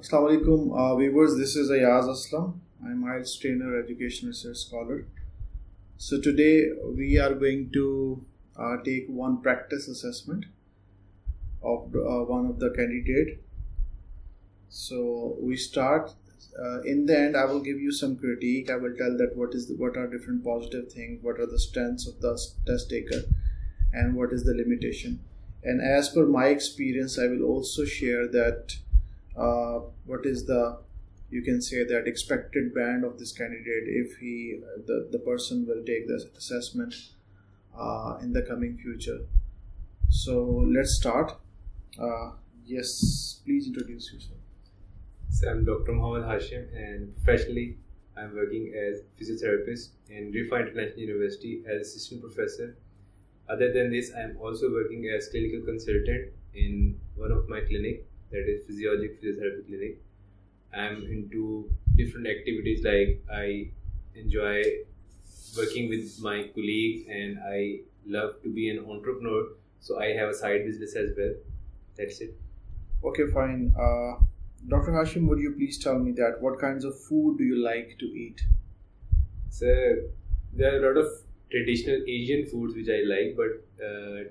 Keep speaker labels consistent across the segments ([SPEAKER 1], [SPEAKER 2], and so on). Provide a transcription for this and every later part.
[SPEAKER 1] Assalamu alaikum viewers, this is Ayaz Aslam. I'm IELTS trainer, education research scholar. So today we are going to take one practice assessment of one of the candidate. So we start. In the end, I will give you some critique. I will tell that what are different positive things, what are the strengths of the test taker, and what is the limitation. And as per my experience, I will also share that what is the, you can say that expected band of this candidate if the person will take this assessment in the coming future. So let's start. Yes, please introduce yourself.
[SPEAKER 2] So I'm Dr. Mohammed Hashim, and professionally I'm working as physiotherapist in Rifa International University as assistant professor. Other than this, I'm also working as clinical consultant in one of my clinic, that is physiologic physiotherapy clinic. I'm into different activities, like I enjoy working with my colleagues and I love to be an entrepreneur, so I have a side business as well. That's it.
[SPEAKER 1] Okay, fine. Dr. Hashim, would you please tell me that what kinds of food do you like to eat?
[SPEAKER 2] So there are a lot of traditional Asian foods which I like, but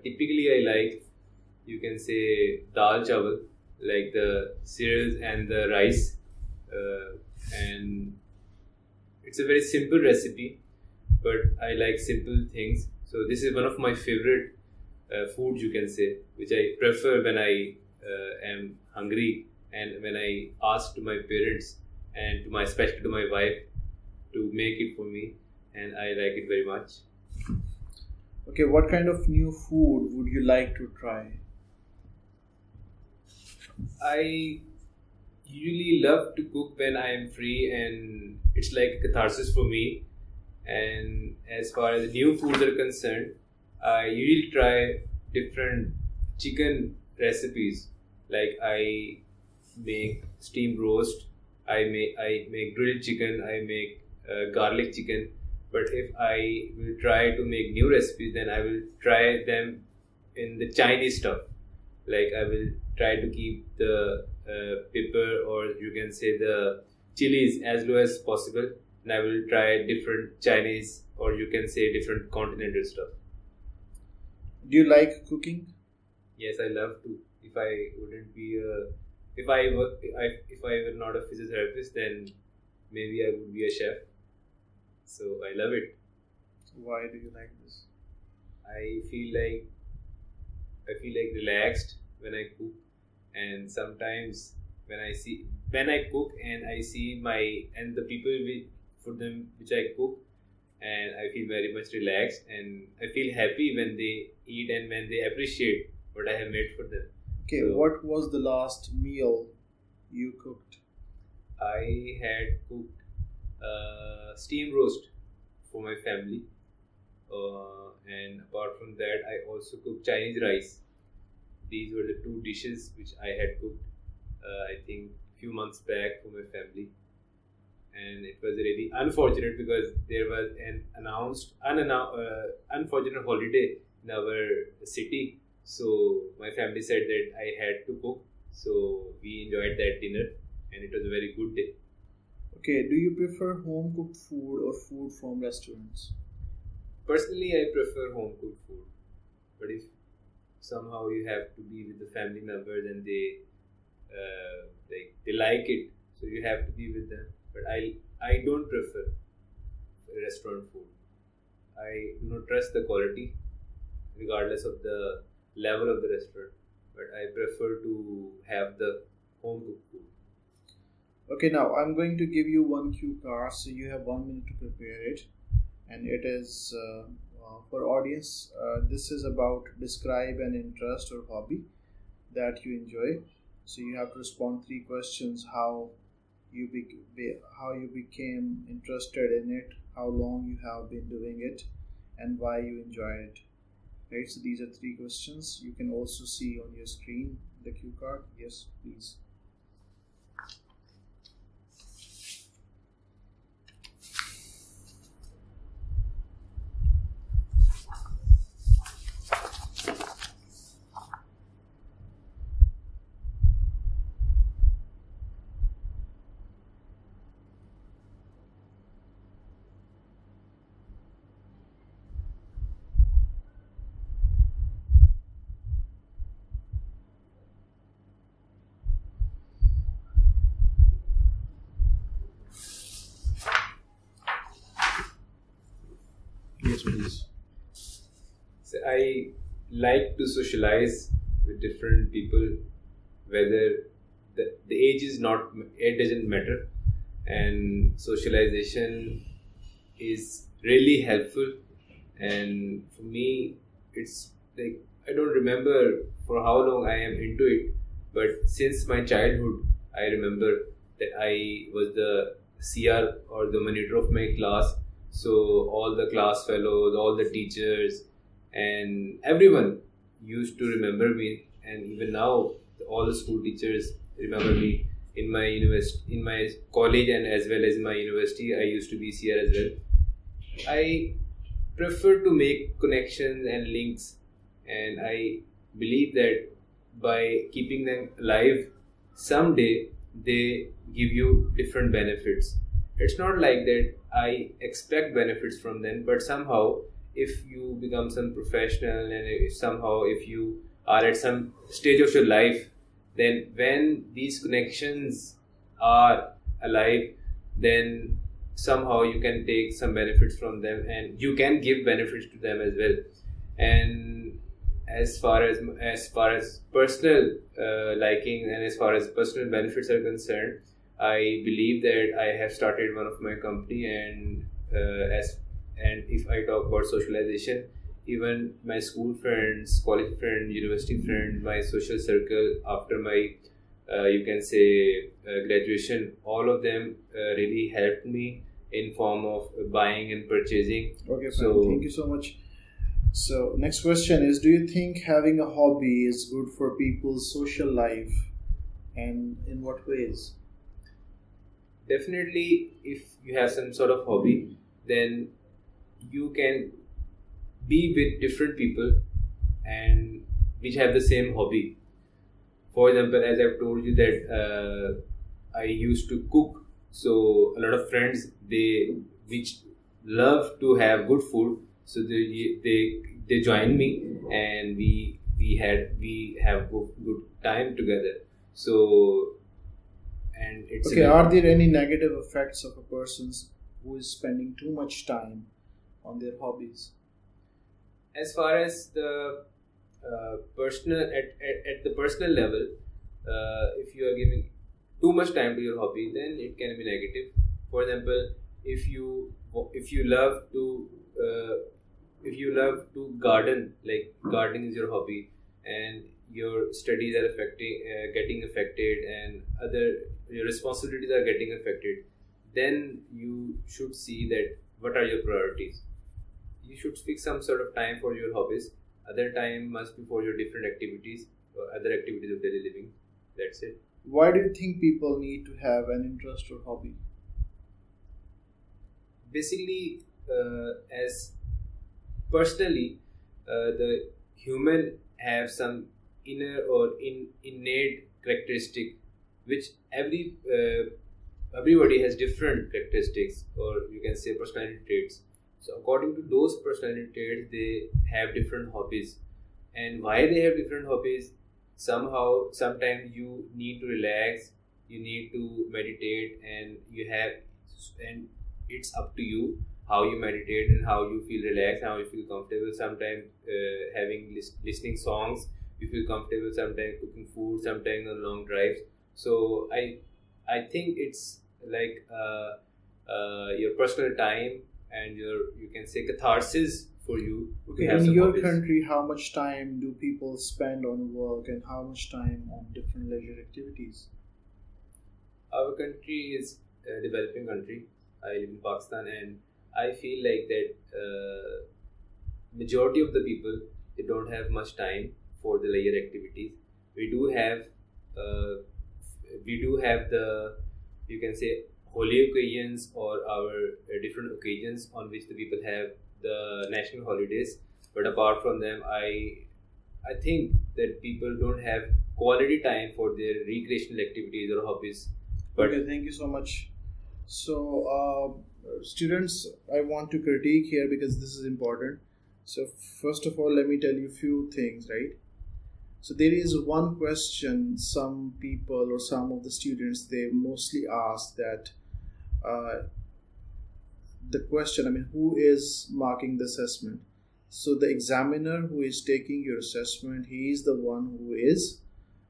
[SPEAKER 2] typically I like, you can say, dal chawal, like the cereals and the rice, and it's a very simple recipe, but I like simple things. So this is one of my favorite foods, you can say, which I prefer when I am hungry and when I ask to my parents and especially to my wife to make it for me, and I like it very much.
[SPEAKER 1] Okay, what kind of new food would you like to try?
[SPEAKER 2] I usually love to cook when I am free, and it's like a catharsis for me. And as far as new foods are concerned, I usually try different chicken recipes. Like I make steamed roast, I make grilled chicken, I make garlic chicken. But if I will try to make new recipes, then I will try them in the Chinese stuff. Like I will try to keep the pepper, or you can say the chilies, as low as possible. And I will try different Chinese, or you can say different continental stuff.
[SPEAKER 1] Do you like cooking?
[SPEAKER 2] Yes, I love to. If I wouldn't be if I were not a physiotherapist, then maybe I would be a chef. So I love it.
[SPEAKER 1] Why do you like this?
[SPEAKER 2] I feel like relaxed when I cook, and sometimes when I cook and I see the people which I cook, and I feel very much relaxed, and I feel happy when they eat and when they appreciate what I have made for them.
[SPEAKER 1] Okay, so, what was the last meal you cooked?
[SPEAKER 2] I had cooked steamed roast for my family, and apart from that, I also cooked Chinese rice. These were the two dishes which I had cooked, I think, few months back for my family. And it was really unfortunate because there was an unfortunate holiday in our city. So my family said that I had to cook. So we enjoyed that dinner, and it was a very good day.
[SPEAKER 1] Okay, do you prefer home cooked food or food from restaurants?
[SPEAKER 2] Personally, I prefer home cooked food. But if somehow you have to be with the family members and they like it, so you have to be with them. But I don't prefer restaurant food. I do not trust the quality, regardless of the level of the restaurant. But I prefer to have the home cooked food.
[SPEAKER 1] Okay, now I'm going to give you one cue card, so you have 1 minute to prepare it, and it is for audience. This is about describe an interest or hobby that you enjoy. So you have to respond 3 questions: how you became interested in it, how long you have been doing it, and why you enjoy it. Right, so these are 3 questions. You can also see on your screen the cue card. Yes, please. please.
[SPEAKER 2] So I like to socialize with different people, whether the age is not, it doesn't matter, and socialization is really helpful. And for me, it's like I don't remember for how long I am into it, but since my childhood, I remember that I was the CR or the monitor of my class. So all the class fellows, all the teachers, and everyone used to remember me. And even now, all the school teachers remember me in my university, in my college, and as well as in my university. I used to be CR as well. I prefer to make connections and links, and I believe that by keeping them alive, someday they give you different benefits. It's not like that I expect benefits from them, but somehow if you become some professional, and if somehow if you are at some stage of your life, then when these connections are alive, then somehow you can take some benefits from them, and you can give benefits to them as well. And as far as personal liking, and as far as personal benefits are concerned, I believe that I have started one of my company, and if I talk about socialization, even my school friends, college friends, university friends, my social circle after my you can say graduation, all of them really helped me in form of buying and purchasing.
[SPEAKER 1] Okay, fine.
[SPEAKER 2] So
[SPEAKER 1] Thank you so much. So next question is, do you think having a hobby is good for people's social life, and in what ways?
[SPEAKER 2] definitely, if you have some sort of hobby, then you can be with different people and which have the same hobby. For example, as I've told you that I used to cook, so a lot of friends they which love to have good food, so they join me, and we have good time together. So and it's
[SPEAKER 1] Okay, are there any negative effects of a person who is spending too much time on their hobbies?
[SPEAKER 2] as far as the personal at the personal level, if you are giving too much time to your hobby, then it can be negative. For example, if you love to garden, like gardening is your hobby, and your studies are getting affected, and other your responsibilities are getting affected, then you should see that what are your priorities. You should fix some sort of time for your hobbies. Other time must be for your different activities or other activities of daily living. That's it.
[SPEAKER 1] Why do you think people need to have an interest or hobby?
[SPEAKER 2] Basically, as personally, the human have some inner or innate characteristic, which everybody has different characteristics, or you can say personality traits. So according to those personality traits, they have different hobbies. And why they have different hobbies? Sometimes you need to relax, you need to meditate, and it's up to you how you meditate and how you feel relaxed, how you feel comfortable. Sometimes listening songs, you feel comfortable. Sometimes cooking food, sometimes on long drives. So I think it's like your personal time and you can say catharsis for you.
[SPEAKER 1] Okay,
[SPEAKER 2] have
[SPEAKER 1] in
[SPEAKER 2] some
[SPEAKER 1] your
[SPEAKER 2] hobbies.
[SPEAKER 1] country, how much time do people spend on work and how much time on different leisure activities?
[SPEAKER 2] Our country is a developing country. I live in Pakistan, and I feel like that majority of the people, they don't have much time for the leisure activities. We do have the, you can say, holy occasions, or our different occasions on which the people have the national holidays. But apart from them, I think that people don't have quality time for their recreational activities or hobbies. But
[SPEAKER 1] Okay, thank you so much. So, students, I want to critique here because this is important. So, first of all, let me tell you a few things, right? So, there is one question some people or some of the students they mostly ask that the question, I mean, who is marking the assessment? So the examiner who is taking your assessment, he is the one who is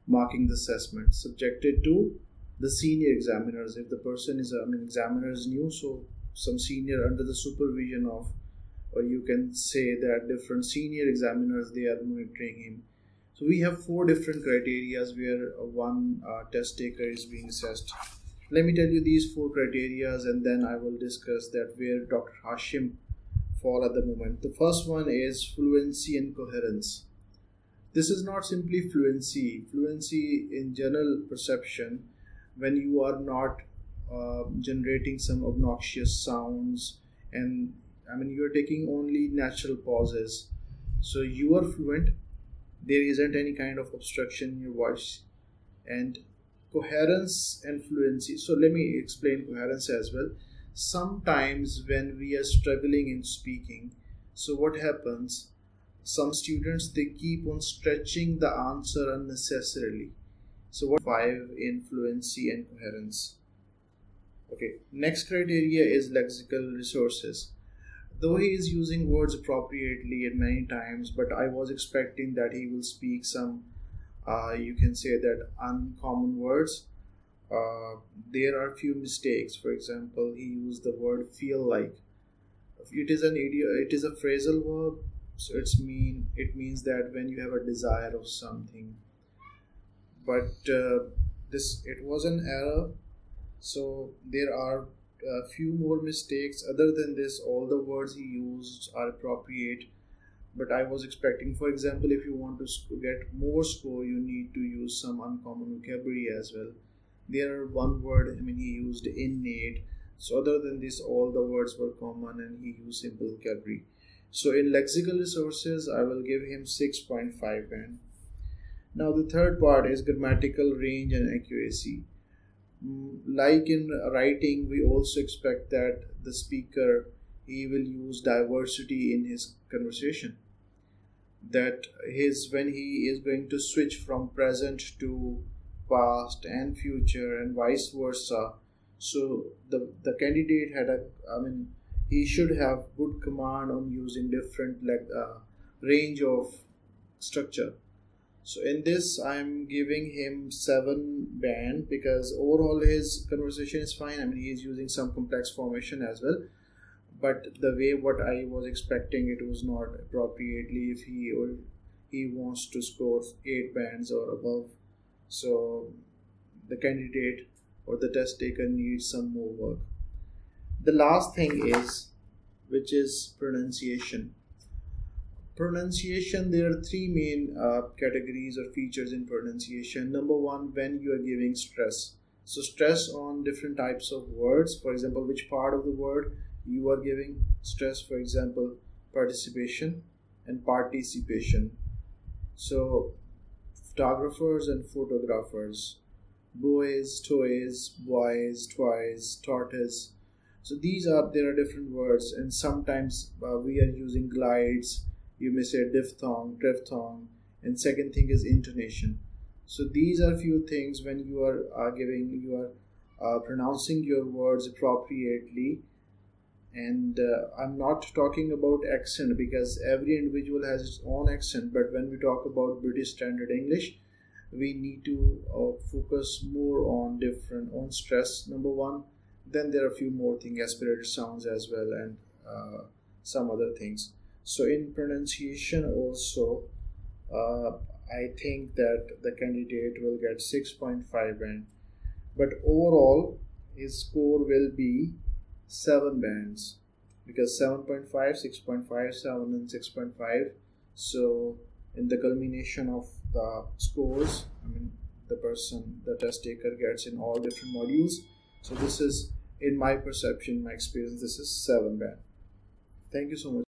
[SPEAKER 1] marking the assessment, subjected to the senior examiners. If the person is, I mean, examiner is new, so some senior under the supervision of, or you can say that different senior examiners, they are monitoring him. So we have 4 different criteria where one test taker is being assessed. Let me tell you these 4 criteria, and then I will discuss that where Dr. Hashim fall at the moment. The first one is fluency and coherence. This is not simply fluency. Fluency in general perception, when you are not generating some obnoxious sounds, and I mean you are taking only natural pauses, so you are fluent. There isn't any kind of obstruction in your voice. And coherence and fluency. So let me explain coherence as well. Sometimes when we are struggling in speaking, so what happens? Some students, they keep on stretching the answer unnecessarily. So what 5 in fluency and coherence. Okay, next criteria is lexical resources. Though he is using words appropriately and many times, but I was expecting that he will speak some you can say that uncommon words. There are few mistakes. For example, he used the word feel like. It is an idiom, it is a phrasal verb, so it means that when you have a desire of something. But it was an error. So there are a few more mistakes. Other than this, all the words he used are appropriate. But I was expecting, for example, if you want to get more score, you need to use some uncommon vocabulary as well. There are one word, I mean, he used innate. So other than this, all the words were common and he used simple vocabulary. So in lexical resources, I will give him 6.5 band. Now the third part is grammatical range and accuracy. Like in writing, we also expect that the speaker, he will use diversity in his conversation. That when he is going to switch from present to past and future and vice versa. So the candidate had he should have good command on using different range of structure. So in this, I'm giving him 7 band because overall his conversation is fine. I mean, he is using some complex formation as well. But the way what I was expecting, it was not appropriately. If he wants to score 8 bands or above, so the candidate or the test taker needs some more work. The last thing is, which is pronunciation. Pronunciation, there are 3 main categories or features in pronunciation. Number 1, when you are giving stress. So stress on different types of words. For example, which part of the word you are giving stress. For example, participation and participation. So photographers and photographers, boys, toys, boys, twice, tortoise. So there are different words, and sometimes we are using glides. You may say diphthong, triphthong, and second thing is intonation. So these are few things when you are pronouncing your words appropriately. And I'm not talking about accent because every individual has its own accent. But when we talk about British Standard English, we need to focus more on stress, number 1. Then there are a few more things, aspirated sounds as well, and some other things. So in pronunciation also, I think that the candidate will get 6.5 band. But overall, his score will be 7 bands because 7.5, 6.5, 7 and 6.5. So in the culmination of the scores, I mean the test taker gets in all different modules. So this is, in my perception, my experience, this is 7 band. Thank you so much.